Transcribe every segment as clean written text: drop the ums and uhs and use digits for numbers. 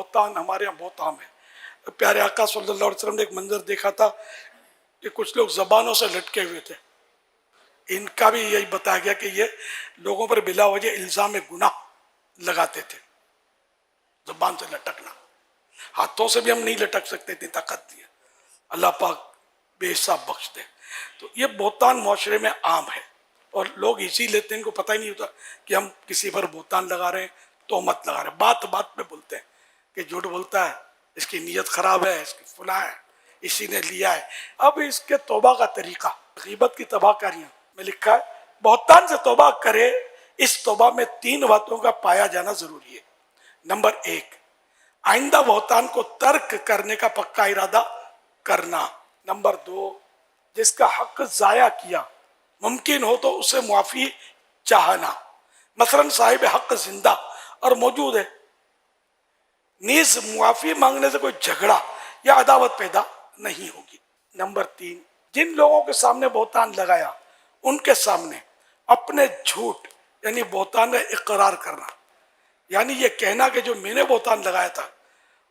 بہتان ہمارے یہاں بہت عام ہے. پیارے آقا صلی اللہ علیہ وسلم نے ایک منظر دیکھا تھا کہ کچھ لوگ زبانوں سے لٹکے ہوئے تھے. ان کا بھی یہی بتایا گیا کہ یہ لوگوں پر بلا وجہ الزام گناہ لگاتے تھے. زبان سے لٹکنا، ہاتھوں سے بھی ہم نہیں لٹک سکتے، اتنی طاقت دی ہے. اللہ پاک بے حساب بخش دے. تو یہ بہتان معاشرے میں عام ہے اور لوگ اسی لیتے ہیں، ان کو پتہ ہی نہیں ہوتا کہ ہم کسی پر بہتان لگا رہے ہیں، تہمت لگا رہے ہیں. بات بات پہ بولتے ہیں کہ جھوٹ بولتا ہے، اس کی نیت خراب ہے، اس کی فلاں ہے، اسی نے لیا ہے. اب اس کے توبہ کا طریقہ، غیبت کی تباہ کاریاں میں لکھا ہے بہتان سے توبہ کرے. اس توبہ میں 3 باتوں کا پایا جانا ضروری ہے. نمبر 1، آئندہ بہتان کو ترک کرنے کا پکا ارادہ کرنا. نمبر 2، جس کا حق ضائع کیا ممکن ہو تو اسے معافی چاہنا. مثلا صاحب حق زندہ اور موجود ہے، نیز معافی مانگنے سے کوئی جھگڑا یا عداوت پیدا نہیں ہوگی. نمبر 3، جن لوگوں کے سامنے بہتان لگایا ان کے سامنے اپنے جھوٹ یعنی بہتان کا اقرار کرنا، یعنی یہ کہنا کہ جو میں نے بہتان لگایا تھا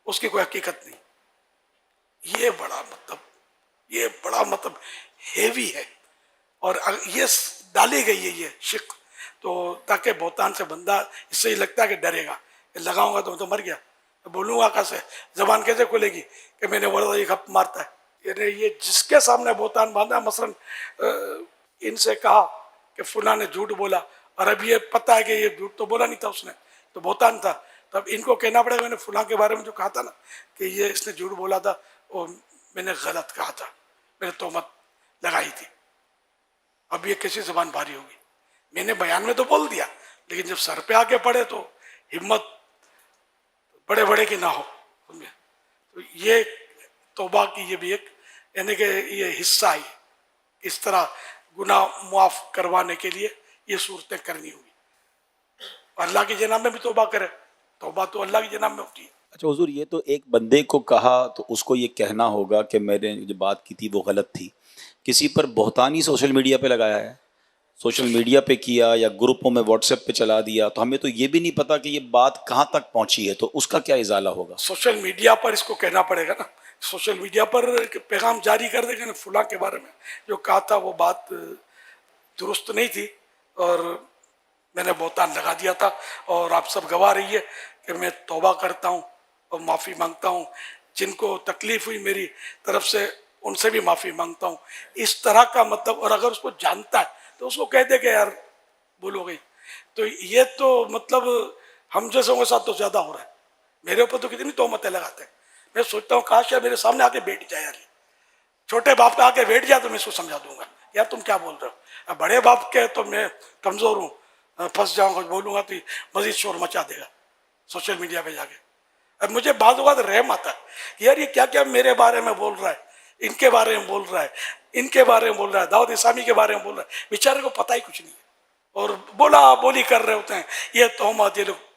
اس کی کوئی حقیقت نہیں. یہ بڑا مطلب ہیوی ہے اور یہ ڈالی گئی ہے یہ شق، تو تاکہ بہتان سے بندہ اس سے ہی لگتا ہے کہ ڈرے گا کہ لگاؤں گا تو میں تو مر گیا، بولوں گا کیسے، زبان کیسے کھلے گی کہ میں نے ورنہ یہ گپ مارتا ہے. یعنی یہ جس کے سامنے بہتان باندھا، مثلا ان سے کہا کہ فلاں نے جھوٹ بولا اور اب یہ پتہ ہے کہ یہ جھوٹ تو بولا نہیں تھا، اس نے تو بہتان تھا، تب ان کو کہنا پڑے گا میں نے فلاں کے بارے میں جو کہا تھا نا کہ یہ اس نے جھوٹ بولا تھا، وہ میں نے غلط کہا تھا، میں نے تہمت لگائی تھی. اب یہ کیسی زبان بھاری ہوگی؟ میں نے بیان میں تو بول دیا، لیکن جب سر پہ آ کے پڑے تو ہمت بڑے بڑے کی نہ ہو. تو یہ توبہ کی یہ بھی ایک یعنی کہ یہ حصہ ہے. اس طرح گناہ معاف کروانے کے لیے یہ صورتیں کرنی ہوگی. اللہ کی جناب میں بھی توبہ کرے، توبہ تو اللہ کی جناب میں ہوتی ہے. اچھا حضور، یہ تو ایک بندے کو کہا تو اس کو یہ کہنا ہوگا کہ میں نے جو بات کی تھی وہ غلط تھی. کسی پر بہتان ہی سوشل میڈیا پہ لگایا ہے، سوشل میڈیا پہ کیا یا گروپوں میں واٹس ایپ پہ چلا دیا، تو ہمیں تو یہ بھی نہیں پتا کہ یہ بات کہاں تک پہنچی ہے، تو اس کا کیا ازالہ ہوگا؟ سوشل میڈیا پر اس کو کہنا پڑے گا نا، سوشل میڈیا پر پیغام جاری کر دے گا نا، فلاں کے بارے میں جو کہا تھا وہ بات درست نہیں تھی اور میں نے بہتان لگا دیا تھا، اور آپ سب گواہ رہی ہے کہ میں توبہ کرتا ہوں اور معافی مانگتا ہوں. جن کو تکلیف ہوئی میری طرف سے ان سے بھی معافی مانگتا ہوں. اس طرح کا مطلب، اور اگر اس کو جانتا ہے تو اس کو کہہ دے کہ یار بھول ہو گئی. تو یہ تو مطلب ہم جیسوں کے ساتھ تو زیادہ ہو رہا ہے. میرے اوپر تو کتنی تہمتیں لگاتے ہیں. میں سوچتا ہوں کاش یار میرے سامنے آ کے بیٹھ جائے، یار چھوٹے باپ کا آ کے بیٹھ جائے تو میں اس کو سمجھا دوں گا یار تم کیا بول رہے ہو. بڑے باپ کے تو میں کمزور ہوں، پھنس جاؤں گا، بولوں گا تو مزید شور مچا دے گا سوشل میڈیا پہ جا کے. اب مجھے بعض اوقات رحم آتا ہے کہ یار یہ کیا کیا میرے بارے میں بول رہا ہے، ان کے بارے میں بول رہا ہے، ان کے بارے میں بول رہا ہے، دعوت اسلامی کے بارے میں بول رہا ہے. بیچارے کو پتہ ہی کچھ نہیں ہے اور بولا بولی کر رہے ہوتے ہیں. یہ تہمت، یہ لوگ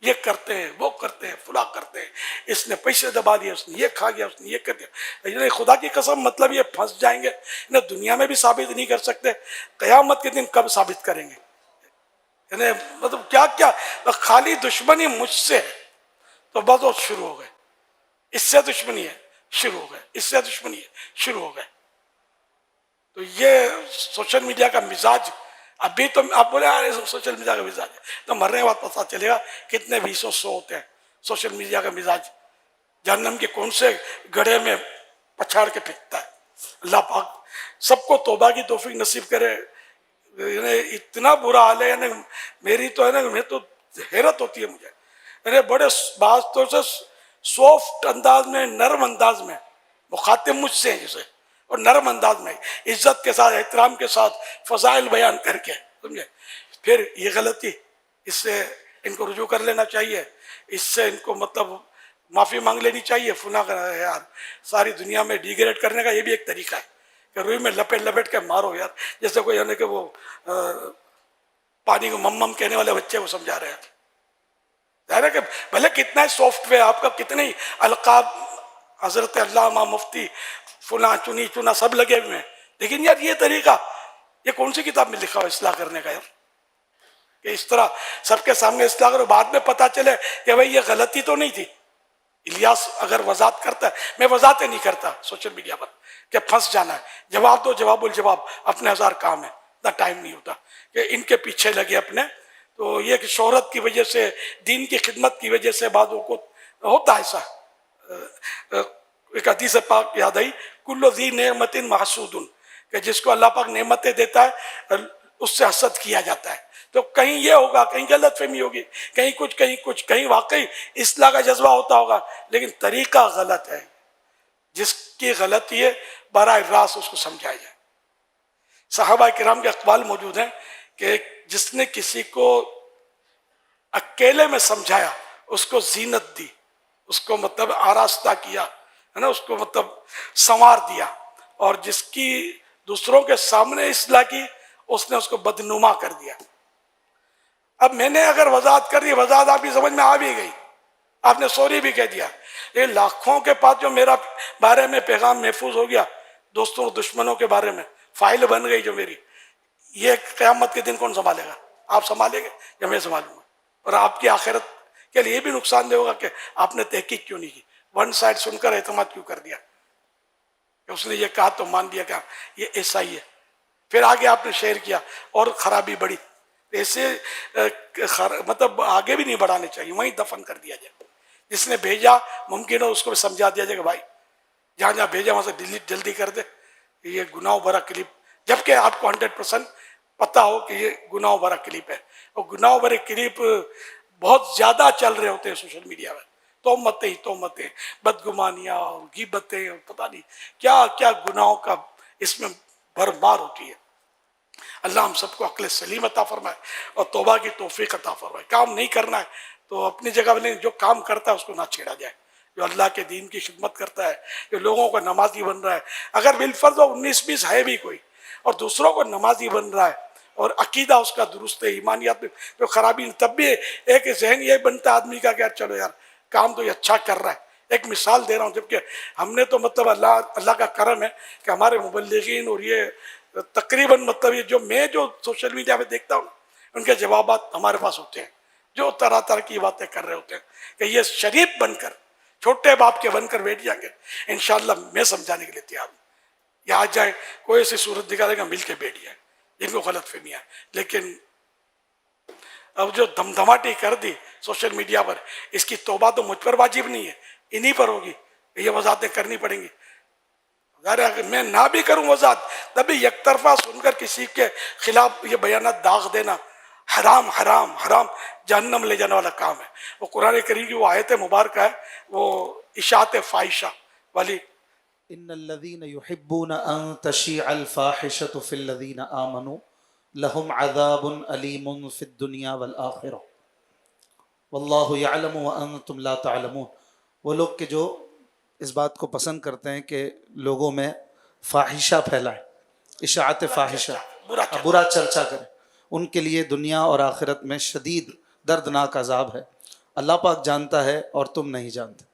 یہ کرتے ہیں، وہ کرتے ہیں، فلاں کرتے ہیں، اس نے پیسے دبا دیے، اس نے یہ کھا گیا، اس نے یہ کر دیا. یعنی خدا کی قسم مطلب یہ پھنس جائیں گے. انہیں دنیا میں بھی ثابت نہیں کر سکتے، قیامت کے دن کب ثابت کریں گے؟ یعنی مطلب کیا کیا خالی دشمنی مجھ سے ہے تو بس وہ شروع ہو گئے، اس سے دشمنی ہے شروع ہو گئے، اس سے دشمنی ہے شروع ہو گئے. تو یہ سوشل میڈیا کا مزاج ابھی تو آپ بولے یار سوشل میڈیا کا مزاج ہے، تو مرنے کے بعد پتہ چلے گا کتنے 20 ہوتے ہیں سوشل میڈیا کا مزاج. جہنم کے کون سے گڑھے میں پچھاڑ کے پھینکتا ہے. اللہ پاک سب کو توبہ کی توفیق نصیب کرے. یعنی اتنا برا حال ہے، یعنی میری تو ہے نا، میں تو حیرت ہوتی ہے مجھے. یعنی بڑے بعض طور سے سافٹ انداز میں، نرم انداز میں مخاطب مجھ سے ہیں جسے، اور نرم انداز میں عزت کے ساتھ، احترام کے ساتھ فضائل بیان کر کے، سمجھے، پھر یہ غلطی، اس سے ان کو رجوع کر لینا چاہیے، اس سے ان کو مطلب معافی مانگ لینی چاہیے. فلاں کا یار ساری دنیا میں ڈیگریڈ کرنے کا یہ بھی ایک طریقہ ہے کہ روئی میں لپیٹ لپیٹ کے مارو یار، جیسے کوئی یعنی کہ وہ پانی کو مم کہنے والے بچے کو سمجھا رہے ہیں. ظاہر ہے کہ بھلے کتنا ہی سافٹ ویئر آپ کا، کتنے ہی القاب حضرت علامہ مفتی فلاں چنی چنا سب لگے ہوئے ہیں، لیکن یار یہ طریقہ یہ کون سی کتاب میں لکھا ہو اصلاح کرنے کا یار؟ کہ اس طرح سب کے سامنے اصلاح کرو، بعد میں پتہ چلے کہ بھائی یہ غلطی تو نہیں تھی، الیاس اگر وضاحت کرتا ہے، میں وضاحتیں نہیں کرتا سوشل میڈیا پر کہ پھنس جانا ہے، جواب دو، جواب الجواب، اپنے ہزار کام ہے، اتنا ٹائم نہیں ہوتا کہ ان کے پیچھے لگے اپنے. تو یہ کہ شہرت کی وجہ سے، دین کی خدمت کی وجہ سے بعضوں کو ہوتا ایسا. ایک حدیث پاک یاد آئی، کل ذی نعمت محسود، کہ جس کو اللہ پاک نعمتیں دیتا ہے اس سے حسد کیا جاتا ہے. تو کہیں یہ ہوگا، کہیں غلط فہمی ہوگی، کہیں کچھ، کہیں واقعی اصلاح کا جذبہ ہوتا ہوگا، لیکن طریقہ غلط ہے. جس کی غلطی ہے براہ راست اس کو سمجھایا جائے. صحابہ کرام کے اقوال موجود ہیں کہ جس نے کسی کو اکیلے میں سمجھایا، اس کو زینت دی، اس کو مطلب آراستہ کیا ہے نا، اس کو مطلب سنوار دیا، اور جس کی دوسروں کے سامنے اصلاح کی، اس نے اس کو بدنما کر دیا. اب میں نے اگر وضاحت کر دی، وضاحت آپ کی سمجھ میں آ بھی گئی، آپ نے سوری بھی کہہ دیا، یہ لاکھوں کے پاس جو میرا بارے میں پیغام محفوظ ہو گیا، دوستوں اور دشمنوں کے بارے میں فائل بن گئی جو میری، یہ قیامت کے دن کون سنبھالے گا؟ آپ سنبھالیں گے یا میں سنبھالوں گا؟ اور آپ کی آخرت کے لیے بھی نقصان دہ ہوگا کہ آپ نے تحقیق کیوں نہیں کی، ون سائڈ سن کر اعتماد کیوں کر دیا کہ اس نے یہ کہا تو مان لیا کہ یہ ایسا ہی ہے. پھر آگے آپ نے شیئر کیا اور خرابی بڑھی. ایسے مطلب آگے بھی نہیں بڑھانے چاہیے، وہیں دفن کر دیا جائے. جس نے بھیجا ممکن ہو اس کو بھی سمجھا دیا جائے کہ بھائی جہاں جہاں بھیجا وہاں سے ڈیلیٹ جلدی کر دے، یہ گناہ بھرا کلپ، جبکہ آپ کو 100% پتہ ہو کہ یہ گناہ بھرا کلپ ہے. اور گناہ بھرے کلپ بہت زیادہ چل رہے ہوتے ہیں سوشل میڈیا میں، تہمتیں، بدگمانیاں اور غیبتیں اور پتہ نہیں کیا کیا گناہوں کا اس میں بھرمار ہوتی ہے. اللہ ہم سب کو عقل سلیم عطا فرمائے اور توبہ کی توفیق عطا فرمائے. کام نہیں کرنا ہے تو اپنی جگہ میں، جو کام کرتا ہے اس کو نہ چھیڑا جائے. جو اللہ کے دین کی خدمت کرتا ہے، جو لوگوں کو نمازی بن رہا ہے، اگر بالفرض وہ 19-20 ہے بھی کوئی اور دوسروں کو نمازی بن رہا ہے اور عقیدہ اس کا درست ہے، ایمانیات میں جو خرابی، تب بھی ایک ذہن یہ بنتا ہے آدمی کا کہ یار چلو یار کام تو یہ اچھا کر رہا ہے. ایک مثال دے رہا ہوں، جبکہ ہم نے تو مطلب اللہ کا کرم ہے کہ ہمارے مبلغین اور یہ تقریباً مطلب یہ جو سوشل میڈیا پہ دیکھتا ہوں ان کے جوابات ہمارے پاس ہوتے ہیں، جو طرح طرح کی باتیں کر رہے ہوتے ہیں کہ یہ شریف بن کر، چھوٹے باپ کے بن کر بیٹھ جائیں گے، انشاءاللہ میں سمجھانے کے لیے تیار ہوں. یا آ جائیں کوئی ایسی صورت دکھا دے گا، مل کے بیٹھ جائیں، جن کو غلط فہمیاں. لیکن اب جو دھمدھماٹی کر دی سوشل میڈیا پر، اس کی توبہ تو مجھ پر واجب نہیں ہے، انہی پر ہوگی. یہ وضاحتیں کرنی پڑیں گی. اگر میں نہ بھی کروں وضاحت، تبھی یک طرفہ سن کر کسی کے خلاف یہ بیانات داغ دینا حرام حرام حرام، جہنم لے جانے والا کام ہے. وہ قرآن کریم کی وہ آیت مبارکہ ہے، وہ اشاعت فاحشہ والی، ان الذين يحبون ان تشيع الفاحشة في الذين آمنوا لهم عذاب أليم في الدنيا والآخرة واللہ یعلم وانتم لا تعلمون. وہ لوگ کہ جو اس بات کو پسند کرتے ہیں کہ لوگوں میں فاحشہ پھیلائیں، اشاعت فاحشہ، برا چرچا کریں، ان کے لیے دنیا اور آخرت میں شدید دردناک عذاب ہے. اللہ پاک جانتا ہے اور تم نہیں جانتے.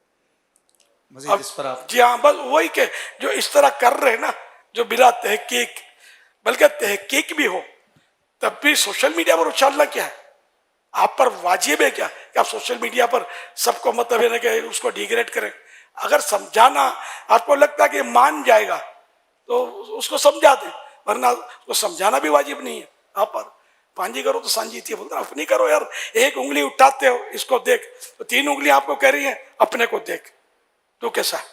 مزید اس پر آپ. جی ہاں، بس وہی کہ جو اس طرح کر رہے ہیں نا، جو بلا تحقیق، بلکہ تحقیق بھی ہو تب بھی سوشل میڈیا پر اچھالنا کیا ہے؟ آپ پر واجب ہے کیا کہ آپ سوشل میڈیا پر سب کو مطلب ہے کہ اس کو ڈیگریڈ کریں؟ اگر سمجھانا آپ کو لگتا ہے کہ مان جائے گا تو اس کو سمجھا دیں، ورنہ اس کو سمجھانا بھی واجب نہیں ہے آپ پر. پانجی کرو تو سانجی تھی، بولتا اپنی کرو یار. ایک انگلی اٹھاتے ہو، اس کو دیکھ، تو 3 انگلی آپ کو کہہ رہی ہیں اپنے کو دیکھ، تو کیسا ہے؟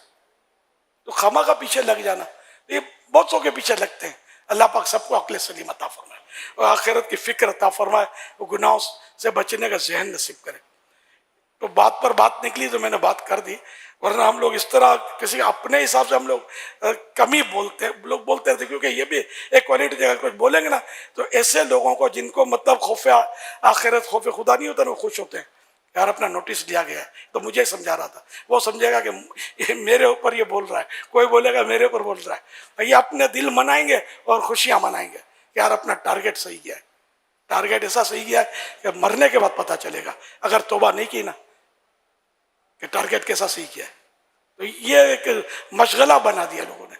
تو خما کا پیچھے لگ جانا، یہ بہت سو کے پیچھے لگتے ہیں. اللہ پاک سب کو عقل سلیم عطا فرمائے اور آخرت کی فکر عطا فرمائے، وہ گناہوں سے بچنے کا ذہن نصیب کرے. تو بات پر بات نکلی تو میں نے بات کر دی، ورنہ ہم لوگ اس طرح کسی اپنے حساب سے ہم لوگ کم ہی بولتے ہیں. لوگ بولتے رہتے کیونکہ یہ بھی ایک کوالٹی ہے، کچھ بولیں گے نا تو ایسے لوگوں کو جن کو مطلب خوف آخرت، خوف خدا نہیں ہوتا نا، وہ خوش ہوتے ہیں یار اپنا نوٹس لیا گیا ہے. تو مجھے سمجھا رہا تھا، وہ سمجھے گا کہ یہ میرے اوپر یہ بول رہا ہے، کوئی بولے گا میرے اوپر بول رہا ہے. یہ اپنے دل منائیں گے اور خوشیاں منائیں گے کہ یار اپنا ٹارگیٹ صحیح کیا ہے. ٹارگیٹ ایسا صحیح کیا ہے کہ مرنے کے بعد پتہ چلے گا اگر توبہ نہیں کی نا کہ ٹارگیٹ کیسا صحیح کیا ہے. تو یہ ایک مشغلہ بنا دیا لوگوں نے.